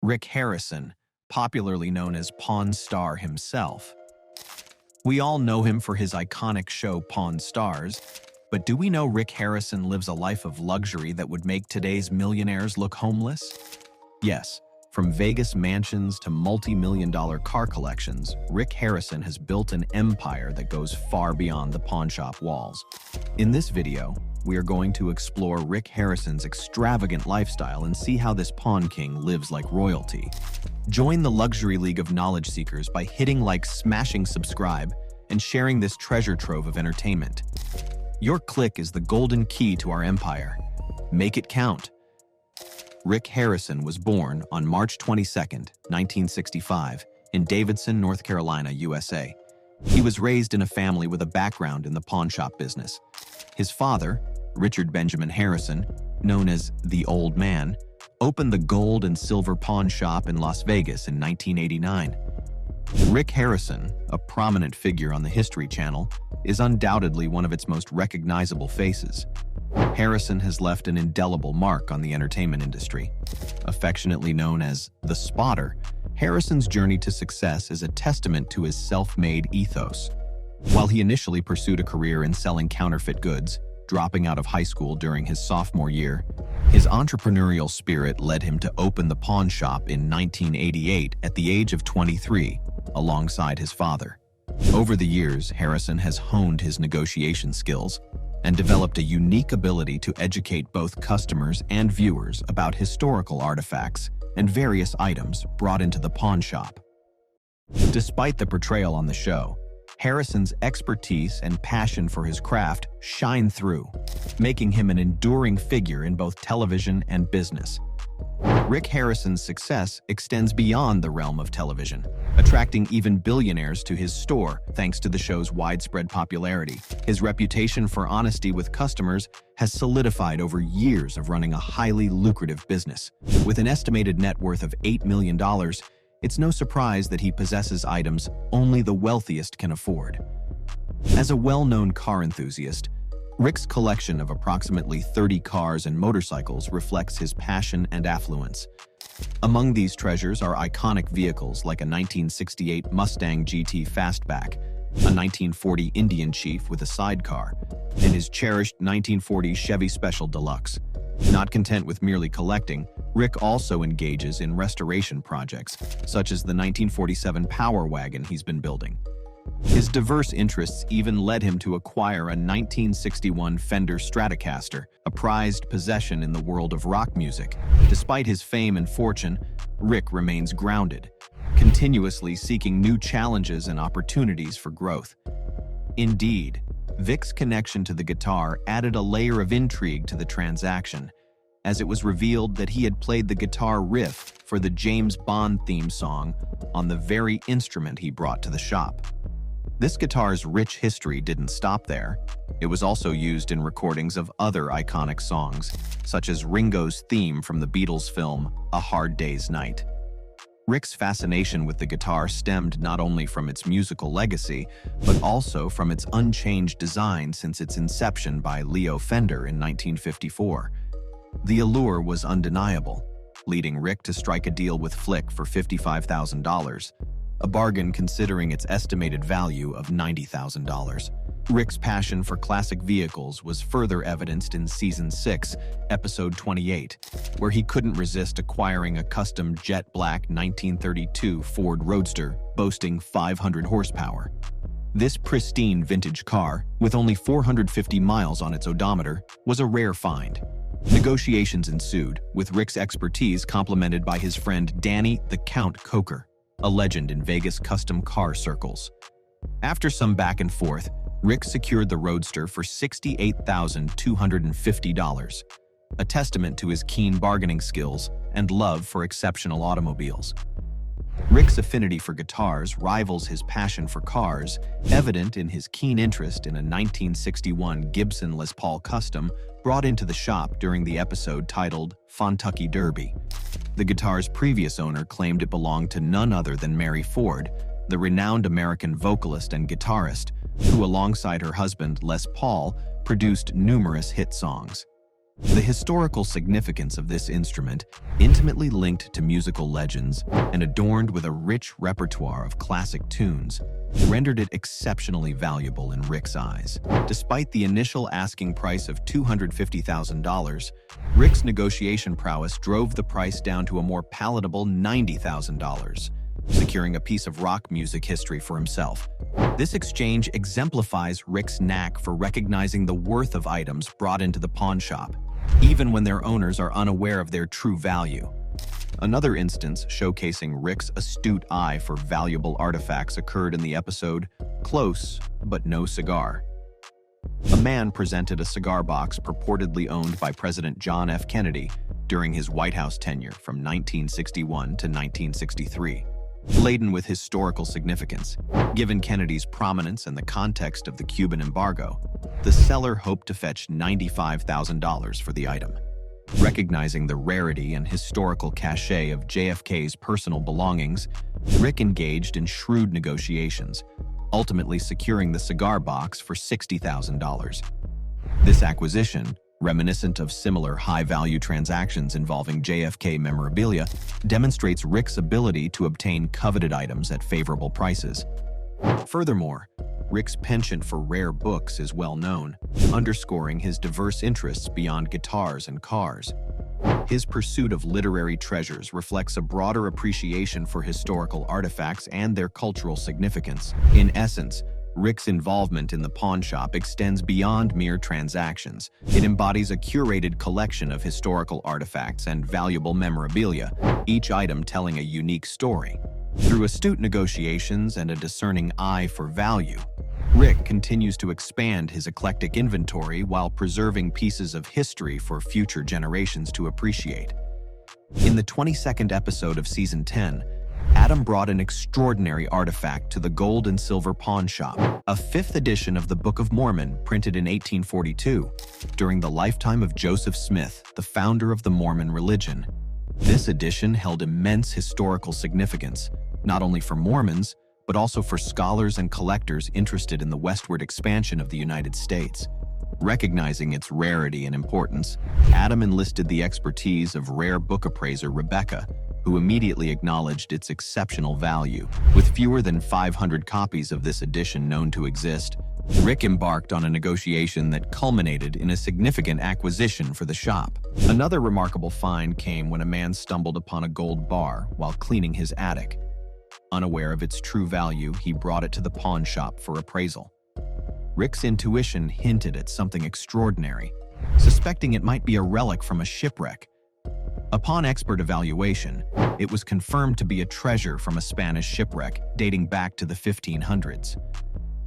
Rick Harrison, popularly known as Pawn Star himself. We all know him for his iconic show Pawn Stars, but do we know Rick Harrison lives a life of luxury that would make today's millionaires look homeless? Yes, from Vegas mansions to multi-million-dollar car collections, Rick Harrison has built an empire that goes far beyond the pawnshop walls. In this video, we are going to explore Rick Harrison's extravagant lifestyle and see how this pawn king lives like royalty. Join the luxury league of knowledge seekers by hitting like, smashing subscribe, and sharing this treasure trove of entertainment. Your click is the golden key to our empire. Make it count. Rick Harrison was born on March 22, 1965, in Davidson, North Carolina, USA. He was raised in a family with a background in the pawnshop business. His father, Richard Benjamin Harrison, known as the Old Man, opened the gold and silver pawn shop in Las Vegas in 1989. Rick Harrison, a prominent figure on the History Channel, is undoubtedly one of its most recognizable faces. Harrison has left an indelible mark on the entertainment industry. Affectionately known as the Spotter, Harrison's journey to success is a testament to his self-made ethos. While he initially pursued a career in selling counterfeit goods, dropping out of high school during his sophomore year, his entrepreneurial spirit led him to open the pawn shop in 1988 at the age of 23, alongside his father. Over the years, Harrison has honed his negotiation skills and developed a unique ability to educate both customers and viewers about historical artifacts and various items brought into the pawn shop. Despite the portrayal on the show, Harrison's expertise and passion for his craft shine through, making him an enduring figure in both television and business. Rick Harrison's success extends beyond the realm of television, attracting even billionaires to his store thanks to the show's widespread popularity. His reputation for honesty with customers has solidified over years of running a highly lucrative business. With an estimated net worth of $8 million, it's no surprise that he possesses items only the wealthiest can afford. As a well-known car enthusiast, Rick's collection of approximately 30 cars and motorcycles reflects his passion and affluence. Among these treasures are iconic vehicles like a 1968 Mustang GT Fastback, a 1940 Indian Chief with a sidecar, and his cherished 1940 Chevy Special Deluxe. Not content with merely collecting, Rick also engages in restoration projects, such as the 1947 Power Wagon he's been building. His diverse interests even led him to acquire a 1961 Fender Stratocaster, a prized possession in the world of rock music. Despite his fame and fortune, Rick remains grounded, continuously seeking new challenges and opportunities for growth. Indeed, Vic's connection to the guitar added a layer of intrigue to the transaction, as it was revealed that he had played the guitar riff for the James Bond theme song on the very instrument he brought to the shop. This guitar's rich history didn't stop there. It was also used in recordings of other iconic songs, such as Ringo's theme from the Beatles film A Hard Day's Night. Rick's fascination with the guitar stemmed not only from its musical legacy, but also from its unchanged design since its inception by Leo Fender in 1954. The allure was undeniable, leading Rick to strike a deal with Flick for $55,000, a bargain considering its estimated value of $90,000. Rick's passion for classic vehicles was further evidenced in Season 6, Episode 28, where he couldn't resist acquiring a custom jet black 1932 Ford Roadster boasting 500 horsepower. This pristine vintage car, with only 450 miles on its odometer, was a rare find. Negotiations ensued, with Rick's expertise complemented by his friend Danny the Count Coker, a legend in Vegas custom car circles. After some back and forth, Rick secured the Roadster for $68,250, a testament to his keen bargaining skills and love for exceptional automobiles. Rick's affinity for guitars rivals his passion for cars, evident in his keen interest in a 1961 Gibson Les Paul Custom brought into the shop during the episode titled Fontucky Derby. The guitar's previous owner claimed it belonged to none other than Mary Ford, the renowned American vocalist and guitarist, who alongside her husband Les Paul produced numerous hit songs. The historical significance of this instrument, intimately linked to musical legends and adorned with a rich repertoire of classic tunes, rendered it exceptionally valuable in Rick's eyes. Despite the initial asking price of $250,000, Rick's negotiation prowess drove the price down to a more palatable $90,000, securing a piece of rock music history for himself. This exchange exemplifies Rick's knack for recognizing the worth of items brought into the pawn shop, even when their owners are unaware of their true value. Another instance showcasing Rick's astute eye for valuable artifacts occurred in the episode Close But No Cigar. A man presented a cigar box purportedly owned by President John F. Kennedy during his White House tenure from 1961 to 1963. Laden with historical significance, given Kennedy's prominence and the context of the Cuban embargo, the seller hoped to fetch $95,000 for the item. Recognizing the rarity and historical cachet of JFK's personal belongings, Rick engaged in shrewd negotiations, ultimately securing the cigar box for $60,000. This acquisition, reminiscent of similar high-value transactions involving JFK memorabilia, demonstrates Rick's ability to obtain coveted items at favorable prices. Furthermore, Rick's penchant for rare books is well known, underscoring his diverse interests beyond guitars and cars. His pursuit of literary treasures reflects a broader appreciation for historical artifacts and their cultural significance. In essence, Rick's involvement in the pawn shop extends beyond mere transactions. It embodies a curated collection of historical artifacts and valuable memorabilia, each item telling a unique story. Through astute negotiations and a discerning eye for value, Rick continues to expand his eclectic inventory while preserving pieces of history for future generations to appreciate. In the 22nd episode of Season 10, Adam brought an extraordinary artifact to the gold and silver pawn shop, a 5th edition of the Book of Mormon printed in 1842, during the lifetime of Joseph Smith, the founder of the Mormon religion. This edition held immense historical significance, not only for Mormons, but also for scholars and collectors interested in the westward expansion of the United States. Recognizing its rarity and importance, Adam enlisted the expertise of rare book appraiser Rebecca, who immediately acknowledged its exceptional value. With fewer than 500 copies of this edition known to exist, Rick embarked on a negotiation that culminated in a significant acquisition for the shop. Another remarkable find came when a man stumbled upon a gold bar while cleaning his attic. Unaware of its true value, he brought it to the pawn shop for appraisal. Rick's intuition hinted at something extraordinary, suspecting it might be a relic from a shipwreck. Upon expert evaluation, it was confirmed to be a treasure from a Spanish shipwreck dating back to the 1500s.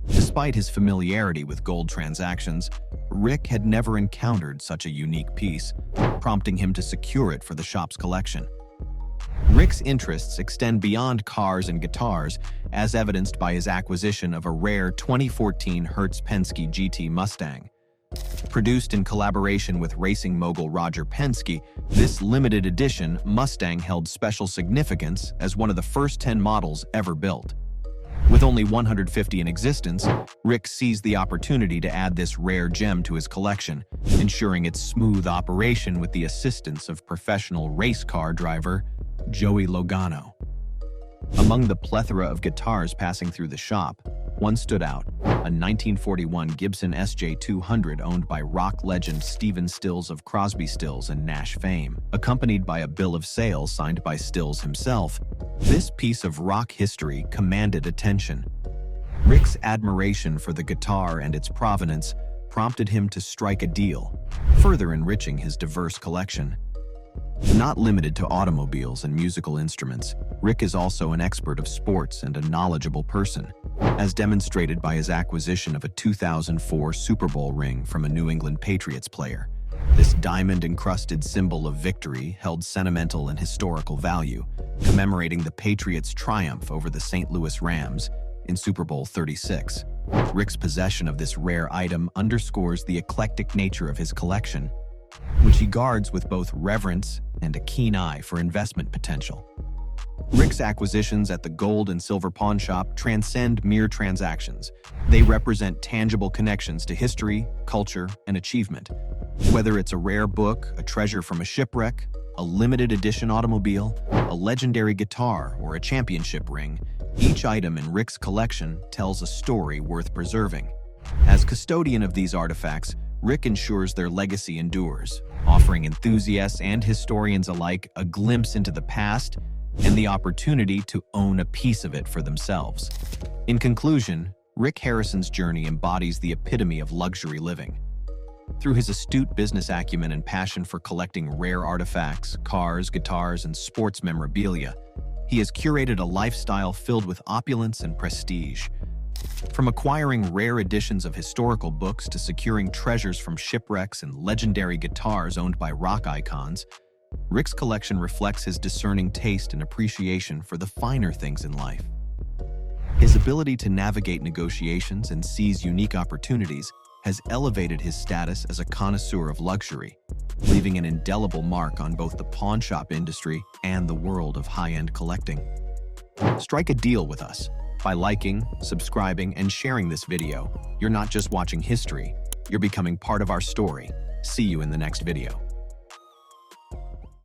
Despite his familiarity with gold transactions, Rick had never encountered such a unique piece, prompting him to secure it for the shop's collection. Rick's interests extend beyond cars and guitars, as evidenced by his acquisition of a rare 2014 Hertz-Penske GT Mustang. Produced in collaboration with racing mogul Roger Penske, this limited edition Mustang held special significance as one of the first 10 models ever built. With only 150 in existence, Rick seized the opportunity to add this rare gem to his collection, ensuring its smooth operation with the assistance of professional race car driver Joey Logano. Among the plethora of guitars passing through the shop, one stood out, a 1941 Gibson SJ200 owned by rock legend Stephen Stills of Crosby, Stills and Nash fame, accompanied by a bill of sale signed by Stills himself. This piece of rock history commanded attention. Rick's admiration for the guitar and its provenance prompted him to strike a deal, further enriching his diverse collection. Not limited to automobiles and musical instruments, Rick is also an expert of sports and a knowledgeable person, as demonstrated by his acquisition of a 2004 Super Bowl ring from a New England Patriots player. This diamond-encrusted symbol of victory held sentimental and historical value, commemorating the Patriots' triumph over the St. Louis Rams in Super Bowl 36. Rick's possession of this rare item underscores the eclectic nature of his collection, which he guards with both reverence and a keen eye for investment potential. Rick's acquisitions at the gold and silver pawn shop transcend mere transactions. They represent tangible connections to history, culture, and achievement. Whether it's a rare book, a treasure from a shipwreck, a limited edition automobile, a legendary guitar, or a championship ring, each item in Rick's collection tells a story worth preserving. As custodian of these artifacts, Rick ensures their legacy endures, offering enthusiasts and historians alike a glimpse into the past and the opportunity to own a piece of it for themselves. In conclusion, Rick Harrison's journey embodies the epitome of luxury living. Through his astute business acumen and passion for collecting rare artifacts, cars, guitars, and sports memorabilia, he has curated a lifestyle filled with opulence and prestige. From acquiring rare editions of historical books to securing treasures from shipwrecks and legendary guitars owned by rock icons, Rick's collection reflects his discerning taste and appreciation for the finer things in life. His ability to navigate negotiations and seize unique opportunities has elevated his status as a connoisseur of luxury, leaving an indelible mark on both the pawnshop industry and the world of high-end collecting. Strike a deal with us. By liking, subscribing, and sharing this video, you're not just watching history, you're becoming part of our story. See you in the next video.